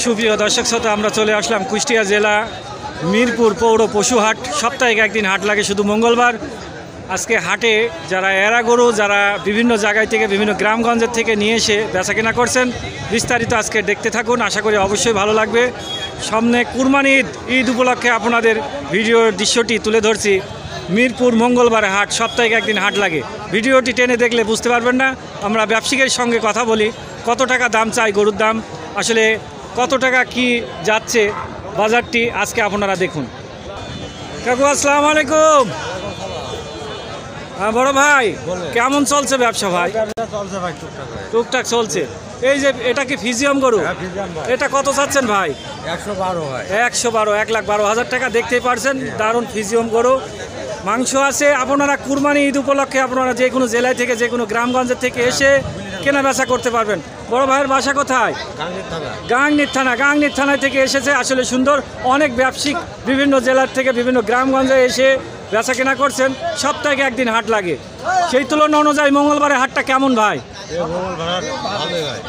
সুপ্রিয় দর্শক শ্রোতা, আমরা চলে আসলাম কুষ্টিয়া জেলা মিরপুর পৌর পশু হাট। সাপ্তাহিক একদিন হাট লাগে শুধু মঙ্গলবার। আজকে হাটে যারা এরা গরু যারা বিভিন্ন জায়গায় থেকে বিভিন্ন গ্রামগঞ্জের থেকে নিয়ে এসে বেচাকেনা করছেন, বিস্তারিত আজকে দেখতে থাকুন। আশা করি অবশ্যই ভালো লাগবে। সামনে কুরবানি ঈদ উপলক্ষে আপনাদের ভিডিওর দৃশ্যটি তুলে ধরছি। মিরপুর মঙ্গলবারে হাট, সাপ্তাহিক একদিন হাট লাগে। ভিডিওটি টেনে দেখলে বুঝতে পারবেন না। আমরা ব্যবসায়ীর সঙ্গে কথা বলি, কত টাকা দাম চাই গরুর দাম, আসলে কত টাকা কি যাচ্ছে বাজারটি আজকে আপনারা দেখুন। কাকু আসসালামু আলাইকুম। হ্যাঁ বড় ভাই, কেমন চলছে ব্যবসা ভাই? টুকটাক চলছে। এই যে এটা কি ফিজিয়াম গরু? এটা কত চাচ্ছেন ভাই? 112, 1,12,000 টাকা। দেখতেই পারছেন, দারুণ ফিজিয়াম গরু। মাংস আছে। আপনারা কুরবানি ঈদ উপলক্ষে আপনারা যে কোনো জেলায় থেকে যে কোনো গ্রামগঞ্জের থেকে এসে কেনা বেচা করতে পারবেন। বড় ভাইয়ের বাসা কোথায়? গাংনীর থানা। গাংনীর থানায় থেকে এসেছে। আসলে সুন্দর, অনেক ব্যবসায়িক বিভিন্ন জেলার থেকে বিভিন্ন গ্রামগঞ্জে এসে বেচা কেনা করছেন। সপ্তাহে একদিন হাট লাগে। সেই তুলনা অনুযায়ী মঙ্গলবারে হাটটা কেমন ভাই?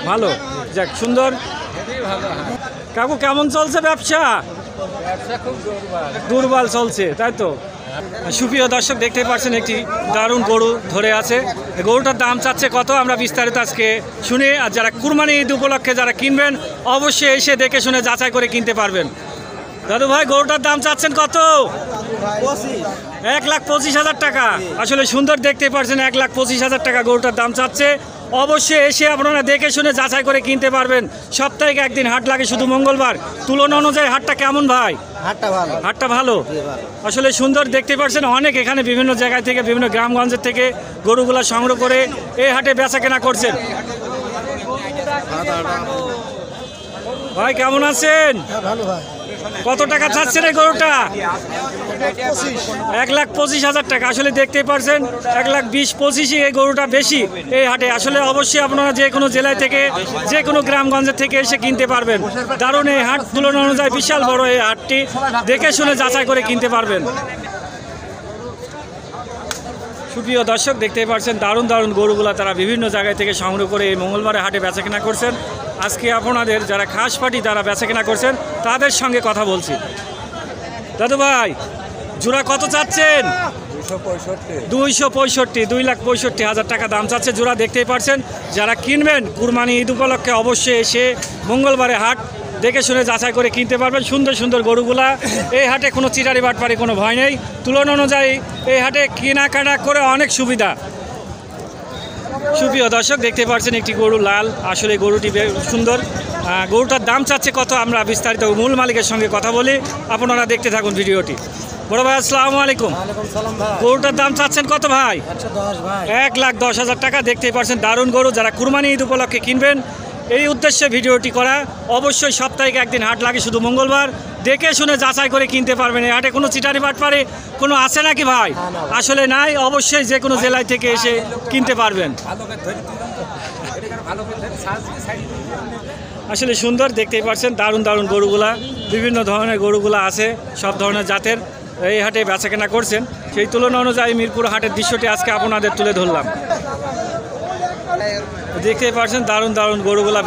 ভালো, যাক সুন্দর। কাকু কেমন চলছে ব্যবসা? দুর্বল চলছে, তাই তো। সুপ্রিয় দর্শক, দেখতে পাচ্ছেন একটি দারুণ গরু ধরে আছে। গরুটার দাম চাচ্ছে কত আমরা বিস্তারিত আজকে শুনি। আর যারা কুরবানি ঈদ উপলক্ষে যারা কিনবেন অবশ্যই এসে দেখে শুনে যাচাই করে কিনতে পারবেন। দাদু ভাই, গরুটার দাম চাচ্ছেন কত? 1,25,000 টাকা। আসলে সুন্দর, দেখতে পাচ্ছেন 1,25,000 টাকা গরুটার দাম চাচ্ছে। অবশ্যই এসে আপনারা দেখে শুনে যাচাই করে কিনতে পারবেন। সপ্তাহে একদিন হাট লাগে শুধু মঙ্গলবার। তুলনা অনুযায়ী হাটটা কেমন ভাই? হাটটা ভালো। আসলে সুন্দর, দেখতে পাচ্ছেন অনেক এখানে বিভিন্ন জায়গা থেকে বিভিন্ন গ্রামগঞ্জের থেকে গরুগুলা সংগ্রহ করে এই হাটে বেচা কেনা করছেন। ভাই কেমন আছেন? ভালো ভাই। কত টাকা চাচ্ছেন এই গরুটা? 1,25,000 টাকা। আসলে দেখতে পাচ্ছেন 1,20,25 এই গরুটা বেশি এই হাটে। আসলে অবশ্যই আপনারা যে কোনো জেলায় থেকে যে কোনো গ্রামগঞ্জের থেকে এসে কিনতে পারবেন। দারুণ এই হাট, তুলনা অনুযায়ী বিশাল বড় এই হাটটি। দেখে শুনে যাচাই করে কিনতে পারবেন। সুপ্রিয় দর্শক, দেখতে পাচ্ছেন দারুণ দারুণ গরুগুলা তারা বিভিন্ন জায়গায় থেকে সংগ্রহ করে এই মঙ্গলবারে হাটে বেচাকেনা করছেন। আজকে আপনাদের যারা খাস পাটি তারা বেচাকেনা করছেন তাদের সঙ্গে কথা বলছি। দাদু ভাই, জোড়া কত চাচ্ছেন? 265, 2,65,000 টাকা দাম চাচ্ছে জোড়া। দেখতেই পাচ্ছেন যারা কিনবেন কুরবানি ঈদ উপলক্ষে অবশ্যই এসে মঙ্গলবারে হাট দেখে শুনে যাচাই করে কিনতে পারবেন। সুন্দর সুন্দর গরুগুলা এই হাটে কোনো চিটারি বাটপারি কোনো ভয় নেই। তুলনা অনুযায়ী এই হাটে কেনাকাটা করে অনেক সুবিধা। সুপ্রিয় দর্শক, দেখতে পাচ্ছেন একটি গরু লাল। আসলে গরুটি সুন্দর। গরুটার দাম চাচ্ছে কত আমরা বিস্তারিত মূল মালিকের সঙ্গে কথা বলি। আপনারা দেখতে থাকুন ভিডিওটি। বড় ভাই আসসালামু আলাইকুম। গরুটার দাম চাচ্ছেন কত ভাই? 1,10,000 টাকা। দেখতেই পাচ্ছেন দারুণ গরু। যারা কুরবানি ঈদ উপলক্ষে কিনবেন এই উদ্দেশ্যে ভিডিওটি করা। অবশ্যই সাপ্তাহিক একদিন হাট লাগে শুধু মঙ্গলবার। দেখে শুনে যাচাই করে কিনতে পারবেন। এই হাটে কোনো চিটারি বাটপারি কোনো আছে নাকি ভাই? আসলে নাই। অবশ্যই যে কোনো জেলায় থেকে এসে কিনতে পারবেন। আসলে সুন্দর, দেখতেই পাচ্ছেন দারুণ দারুণ গরুগুলা। বিভিন্ন ধরনের গরুগুলা আছে, সব ধরনের জাতের এই হাটে বেচাকেনা করছেন। সেই তুলনা অনুযায়ী মিরপুর হাটের দৃশ্যটি আজকে আপনাদের তুলে ধরলাম। দেখতেই পাচ্ছেন দারুণ দারুণ গরুগুলা।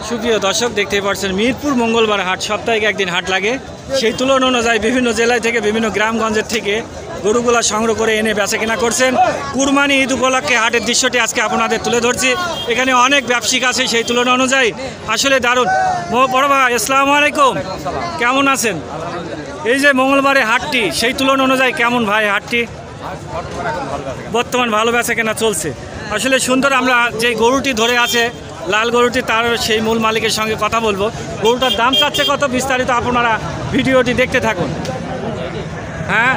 সুপ্রিয় দর্শক, দেখতেই পাচ্ছেন মিরপুর মঙ্গলবার হাট, সাপ্তাহিক একদিন হাট লাগে। সেই তুলনা অনুযায়ী বিভিন্ন জেলায় থেকে বিভিন্ন গ্রামগঞ্জের থেকে গরুগুলা সংগ্রহ করে এনে বেচাকেনা করছেন। কুরবানি ঈদ উপলক্ষে হাটের দৃশ্যটি আজকে আপনাদের তুলে ধরছি। এখানে অনেক ব্যবসায়িক আছে, সেই তুলনা অনুযায়ী আসলে দারুণ। বড় ভাই আসসালামু আলাইকুম, কেমন আছেন? এই যে মঙ্গলবারে হাটটি, সেই তুলনা অনুযায়ী কেমন ভাই হাটটি? বর্তমান ভালো বেচাকেনা চলছে। আসলে সুন্দর। আমরা যে গরুটি ধরে আছে লাল গরুটি, তার সেই মূল মালিকের সঙ্গে কথা বলবো। গরুটার দাম চাচ্ছে কত বিস্তারিত আপনারা ভিডিওটি দেখতে থাকুন। হ্যাঁ,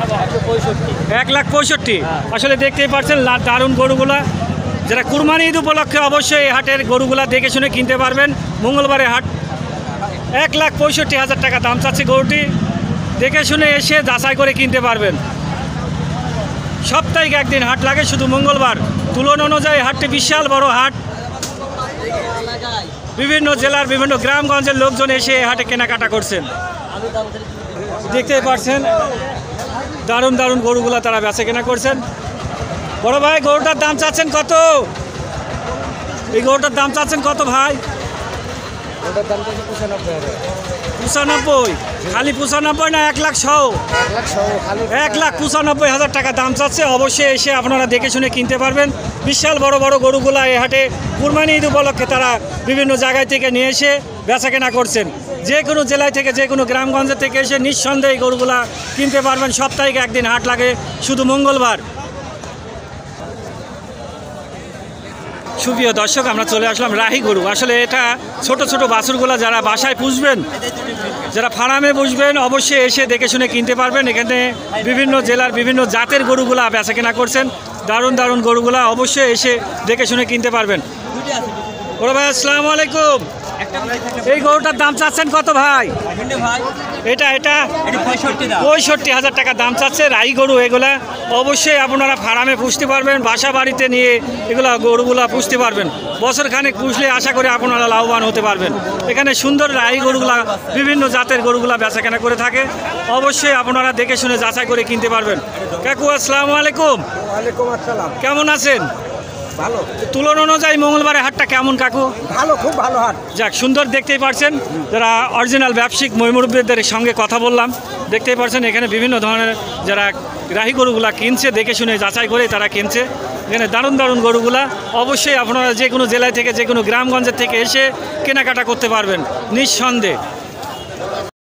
1,65,000। আসলে দেখতেই পাচ্ছেন দারুণ গরুগুলা। যারা কুরবানি ঈদ উপলক্ষে অবশ্যই এই হাটের গরুগুলা দেখে শুনে কিনতে পারবেন। মঙ্গলবারে হাট, 1,65,000 টাকা দাম চাচ্ছে গরুটি। দেখে শুনে এসে যাচাই করে কিনতে পারবেন। সাপ্তাহিক একদিন হাট লাগে শুধু মঙ্গলবার। তুলনা অনুযায়ী হাটটি বিশাল বড় হাট। বিভিন্ন জেলার বিভিন্ন গ্রামগঞ্জের লোকজন এসে এই হাটে কেনাকাটা করছেন। দেখতেই পাচ্ছেন দারুণ দারুণ গরুগুলা তারা বেচা কেনা করছেন। বড় ভাই, গরুটার দাম চাচ্ছেন কত? এই গরুটার দাম চাচ্ছেন কত ভাই? ওটার দাম তো 95,000। 95? খালি 95 না 1 লাখ সহ? 1 লাখ সহ খালি 1,95,000 টাকা দাম চাচ্ছে। অবশ্যই এসে আপনারা দেখে শুনে কিনতে পারবেন। বিশাল বড় বড় গরুগুলা এই হাটে কুরবানি ঈদ উপলক্ষে তারা বিভিন্ন জায়গায় থেকে নিয়ে এসে বেচাকেনা করছেন। যে কোনো জেলায় থেকে, যে কোনো গ্রামগঞ্জের থেকে এসে নিঃসন্দেহে এই গরুগুলা কিনতে পারবেন। সপ্তাহে একদিন হাট লাগে, শুধু মঙ্গলবার। সুপ্রিয় দর্শক, আমরা চলে আসলাম রাহি গরু। আসলে এটা ছোট ছোট বাছুরগুলা যারা বাসায় পুষবেন, যারা ফার্মে বসবেন, অবশ্যই এসে দেখে শুনে কিনতে পারবেন। এখানে বিভিন্ন জেলার বিভিন্ন জাতের গরুগুলা বেচাকেনা করছেন। দারুণ দারুণ গরুগুলা অবশ্যই এসে দেখে শুনে কিনতে পারবেন। বড় ভাই আসসালামু আলাইকুম। এই গরুটার দাম চাচ্ছেন কত ভাই? এটা 65,000 টাকা দাম চাচ্ছে। রাই গরু এগুলা অবশ্যই আপনারা ফার্মে পুষতে পারবেন, বাসা বাড়িতে নিয়ে এগুলা গরুগুলা পুষতে পারবেন। বছর খানেক পুষলে আশা করি আপনারা লাভবান হতে পারবেন। এখানে সুন্দর রাই গরুগুলা, বিভিন্ন জাতের গরুগুলা বেচাকেনা করে থাকে। অবশ্যই আপনারা দেখে শুনে যাচাই করে কিনতে পারবেন। কাকু আসসালামু আলাইকুম। ওয়ালাইকুম আসসালাম। কেমন আছেন? ভালো। তুলনা অনুযায়ী মঙ্গলবারের হাটটা কেমন কাকু? ভালো, খুব ভালো হাট। যাক, সুন্দর দেখতেই পারছেন। যারা অরিজিনাল ব্যবসায়িক ময়মুরব্বীদের সঙ্গে কথা বললাম, দেখতেই পারছেন এখানে বিভিন্ন ধরনের যারা রাহি গরুগুলা কিনছে, দেখে শুনে যাচাই করে তারা কিনছে। এখানে দারুণ দারুণ গরুগুলা অবশ্যই আপনারা যে কোনো জেলায় থেকে, যে কোনো গ্রামগঞ্জের থেকে এসে কেনাকাটা করতে পারবেন নিঃসন্দেহে।